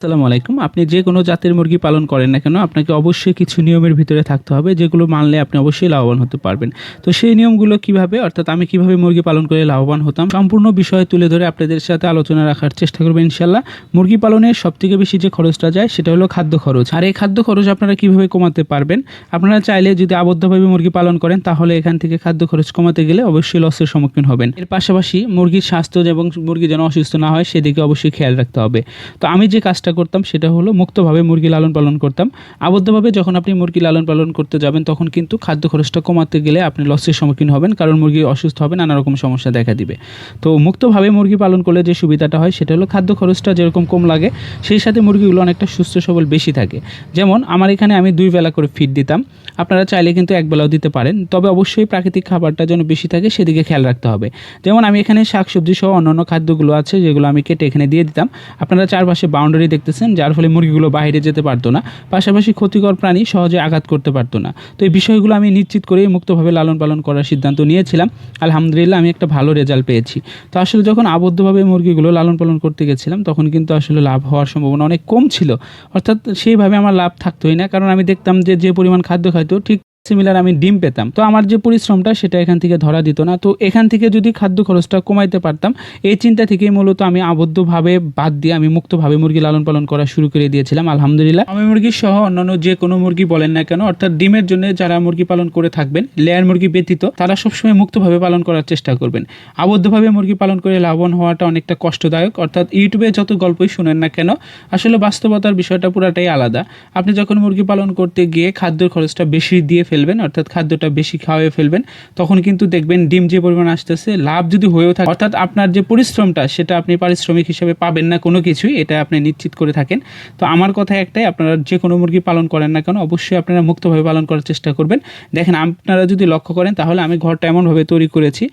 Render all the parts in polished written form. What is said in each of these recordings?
আসসালামু আলাইকুম। আপনি যে কোনো জাতের মুরগি পালন করেন না কেন, আপনাকে অবশ্যই কিছু নিয়মের ভিতরে থাকতে হবে, যেগুলো মানলে আপনি অবশ্যই লাভবান হতে পারবেন। তো সেই নিয়মগুলো কিভাবে, অর্থাৎ আমি কিভাবে মুরগি পালন করে লাভবান হতাম, সম্পূর্ণ বিষয় তুলে ধরে আপনাদের সাথে আলোচনা রাখার চেষ্টা করবেন ইনশাল্লাহ। মুরগি পালনের সবথেকে বেশি যে খরচটা যায় সেটা হলো খাদ্য খরচ। আর এই খাদ্য খরচ আপনারা কিভাবে কমাতে পারবেন? আপনারা চাইলে যদি আবদ্ধভাবে মুরগি পালন করেন, তাহলে এখান থেকে খাদ্য খরচ কমাতে গেলে অবশ্যই লসের সম্মুখীন হবেন। এর পাশাপাশি মুরগির স্বাস্থ্য এবং মুরগি যেন অসুস্থ না হয় সেদিকে অবশ্যই খেয়াল রাখতে হবে। তো আমি যে কাজটা করতাম সেটা হলো মুক্তভাবে মুরগি লালন পালন করতাম। আবদ্ধভাবে যখন আপনি মুরগি লালন পালন করতে যাবেন, তখন কিন্তু খাদ্য খরচটা কমাতে গেলে আপনি লসের সম্মুখীন হবেন, কারণ মুরগি অসুস্থ হবে, নানা রকম সমস্যা দেখা দিবে। তো মুক্তভাবে মুরগি পালন করলে যে সুবিধাটা হয় সেটা হলো খাদ্য খরচটা যেরকম কম লাগে, সেই সাথে মুরগিগুলো অনেকটা সুস্থ সবল বেশি থাকে। যেমন আমার এখানে আমি 2 বেলা করে ফিড দিতাম, আপনারা চাইলে কিন্তু 1 বেলাও দিতে পারেন, তবে অবশ্যই প্রাকৃতিক খাবারটা যেন বেশি থাকে সেদিকে খেয়াল রাখতে হবে। যেমন আমি এখানে শাকসবজি সহ অন্যান্য খাদ্যগুলো আছে যেগুলো আমি কেটে এখানে দিয়ে দিতাম। আপনারা চারপাশে বাউন্ডারি দেখতেছেন, যার ফলে মুরগিগুলো বাইরে যেতে পারতো না, পাশাপাশি ক্ষতিকর প্রাণী সহজে আঘাত করতে পারতো না। তো এই বিষয়গুলো আমি নিশ্চিত করে মুক্তভাবে লালন পালন করার সিদ্ধান্ত নিয়েছিলাম। আলহামদুলিল্লাহ আমি একটা ভালো রেজাল্ট পেয়েছি। তো আসলে যখন আবদ্ধভাবে মুরগিগুলো লালন পালন করতে গেছিলাম, তখন কিন্তু আসলে লাভ হওয়ার সম্ভাবনা অনেক কম ছিল, অর্থাৎ সেইভাবে আমার লাভ থাকতোই না, কারণ আমি দেখতাম যে পরিমাণ খাদ্য খাইতো ঠিক সিমিলার আমি ডিম পেতাম। তো আমার যে পরিশ্রমটা সেটা এখান থেকে ধরা দিত না। তো এখান থেকে যদি খাদ্য খরচটা কমাইতে পারতাম, এই চিন্তা থেকেই মূলত আমি আবদ্ধভাবে বাদ দিয়ে আমি মুক্তভাবে মুরগি লালন পালন করা শুরু করে দিয়েছিলাম। আলহামদুলিল্লাহ আমি মুরগি সহ অন্যান্য যে কোনো মুরগি বলেন না কেন, অর্থাৎ ডিমের জন্য যারা মুরগি পালন করে থাকবেন, লেয়ার মুরগি ব্যতীত, তারা সবসময় মুক্তভাবে পালন করার চেষ্টা করবেন। আবদ্ধভাবে মুরগি পালন করে লাভবান হওয়াটা অনেকটা কষ্টদায়ক, অর্থাৎ ইউটিউবে যত গল্পই শুনেন না কেন, আসলে বাস্তবতার বিষয়টা পুরাটাই আলাদা। আপনি যখন মুরগি পালন করতে গিয়ে খাদ্যের খরচটা বেশি দিয়ে ফেলবেন, অর্থাৎ খাদ্যটা বেশি খাওয়াই ফেলবেন, তখন কিন্তু দেখবেন ডিম যে পরিমাণ আসতেছে, লাভ যদি হয়েও থাকে, অর্থাৎ আপনার যে পরিশ্রমটা সেটা আপনি পারিশ্রমিক হিসেবে পাবেন না কোনো কিছুই, এটা আপনি নিশ্চিত করে থাকেন। তো আমার কথা একটাই, আপনারা যে কোনো মুরগি পালন করেন না কেন, অবশ্যই আপনারা মুক্তভাবে পালন করার চেষ্টা করবেন। দেখেন, আপনারা যদি লক্ষ্য করেন তাহলে আমি ঘরটা এমনভাবে তৈরি করেছি,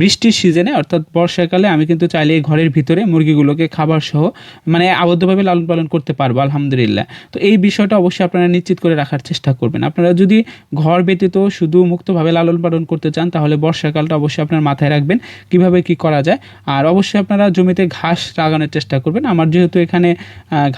বৃষ্টির সিজনে অর্থাৎ বর্ষাকালে আমি কিন্তু চাইলে এই ঘরের ভিতরে মুরগিগুলোকে খাবার সহ মানে আবদ্ধভাবে লালন পালন করতে পারবো আলহামদুলিল্লাহ। তো এই বিষয়টা অবশ্যই আপনারা নিশ্চিত করে রাখার চেষ্টা করবেন। আপনারা যদি ঘর ব্যতীত শুধু মুক্তভাবে লালন পালন করতে চান, তাহলে বর্ষাকালটা অবশ্যই আপনার মাথায় রাখবেন কিভাবে কি করা যায়। আর অবশ্যই আপনারা জমিতে ঘাস লাগানোর চেষ্টা করবেন। আমার যেহেতু এখানে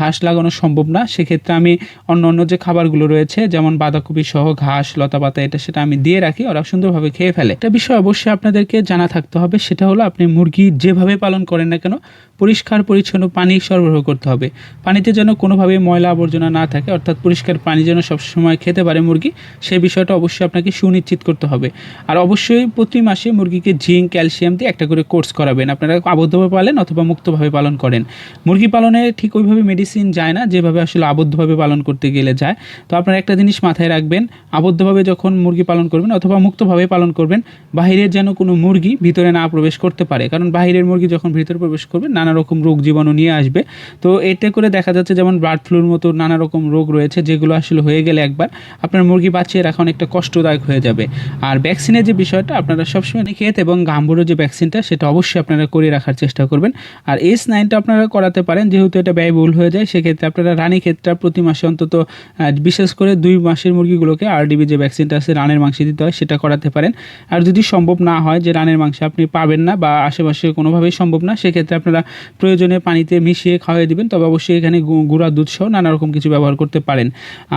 ঘাস লাগানো সম্ভব না, সেক্ষেত্রে আমি অন্য যে খাবারগুলো রয়েছে, যেমন বাঁধাকপি সহ ঘাস, লতা পাতা, সেটা আমি দিয়ে রাখি, ওরা সুন্দরভাবে খেয়ে ফেলে। একটা বিষয় অবশ্যই আপনাদেরকে জানা থাকতে হবে, সেটা হলো আপনি মুরগি যেভাবে পালন করেন না কেন, পরিষ্কার পরিচ্ছন্ন পানি সরবরাহ করতে হবে। পানিতে যেন কোনোভাবে ময়লা আবর্জনা না থাকে, অর্থাৎ পরিষ্কার পানি যেন সবসময় খেতে পারে মুরগি, সেই বিষয়টা অবশ্যই আপনাকে সুনিশ্চিত করতে হবে। আর অবশ্যই প্রতি মাসে মুরগিকে জিঙ্ক, ক্যালসিয়াম দিয়ে একটা করে কোর্স করাবেন। আপনারা আবদ্ধভাবে পালেন অথবা মুক্তভাবে পালন করেন, মুরগি পালনে ঠিক ওইভাবে মেডিসিন যায় না যেভাবে আসলে আবদ্ধভাবে পালন করতে গেলে যায়। তো আপনারা একটা জিনিস মাথায় রাখবেন, আবদ্ধভাবে যখন মুরগি পালন করবেন অথবা মুক্তভাবে পালন করবেন, বাহিরের যেন কোনো মুরগি ভিতরে না প্রবেশ করতে পারে, কারণ বাহিরের মুরগি যখন ভিতরে প্রবেশ করবে নানা রকম রোগ জীবাণু নিয়ে আসবে। তো এতে করে দেখা যাচ্ছে যেমন বার্ড ফ্লুর মতো নানা রকম রোগ রয়েছে, যেগুলো আসলে হয়ে গেলে একবার আপনার মুরগি বাঁচিয়ে রাখা অনেকটা কষ্টদায়ক হয়ে যাবে। আর ভ্যাকসিনের যে বিষয়টা, আপনারা সবসময় নিখেত এবং গাম্বুরো যে ভ্যাকসিনটা, সেটা অবশ্যই আপনারা করে রাখার চেষ্টা করবেন। আর S9টা আপনারা করাতে পারেন, যেহেতু এটা ব্যয়বহুল হয়ে যায়, সেক্ষেত্রে আপনারা রানী ক্ষেত্রে প্রতি মাসে অন্তত বিশেষ করে 2 মাসের মুরগিগুলোকে RDB যে ভ্যাকসিনটা আছে, রানের মাংস দিতে হয়, সেটা করাতে পারেন। আর যদি সম্ভব না হয় যে রানের মাংস আপনি পাবেন না বা আশেপাশে কোনোভাবেই সম্ভব না, সেক্ষেত্রে আপনারা প্রয়োজনে পানিতে মিশিয়ে খাওয়াই দিবেন, তবে অবশ্যই এখানে গুঁড়া দুধ সহ নানা রকম কিছু ব্যবহার করতে পারেন।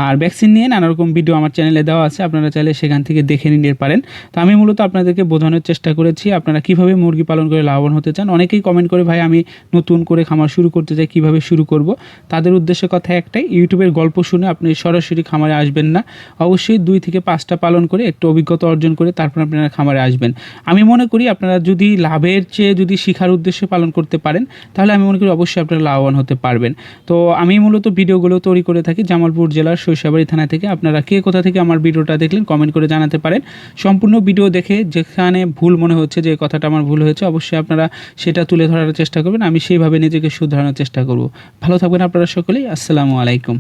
আর ভ্যাকসিন নিয়ে নানা রকম ভিডিও আমার চ্যানেলে দেওয়া আছে, আপনারা চাইলে সেখান থেকে দেখে নিতে পারেন। তো আমি মূলত আপনাদেরকে বোঝানোর চেষ্টা করেছি আপনারা কিভাবে মুরগি পালন করে লাভবান হতে চান। অনেকেই কমেন্ট করে, ভাই আমি নতুন করে খামার শুরু করতে চাই, কিভাবে শুরু করব? তাদের উদ্দেশ্যে কথা একটাই, ইউটিউবের গল্প শুনে আপনি সরাসরি খামারে আসবেন না, অবশ্যই 2 থেকে 5টা পালন করে একটু অভিজ্ঞতা অর্জন করে তারপর আপনারা খামারে আসবেন। আমি মনে করি আপনারা যদি লাভের চেয়ে যদি শিখার উদ্দেশ্যে পালন করতে পারেন, তাহলে আমি মনে করি অবশ্যই আপনারা লাভবান হতে পারবেন। তো আমি মূলত ভিডিওগুলো তৈরি করে থাকি জামালপুর জেলার সরিষাবাড়ি থানা থেকে। আপনারা কে কোথা থেকে আমার ভিডিওটা দেখলেন কমেন্ট করে জানাতে পারেন। সম্পূর্ণ ভিডিও দেখে যেখানে ভুল মনে হচ্ছে, যে কথাটা আমার ভুল হয়েছে, অবশ্যই আপনারা সেটা তুলে ধরার চেষ্টা করবেন, আমি সেইভাবে নিজেকে শুধরানোর চেষ্টা করব। ভালো থাকবেন আপনারা সকলেই। আসসালামু আলাইকুম।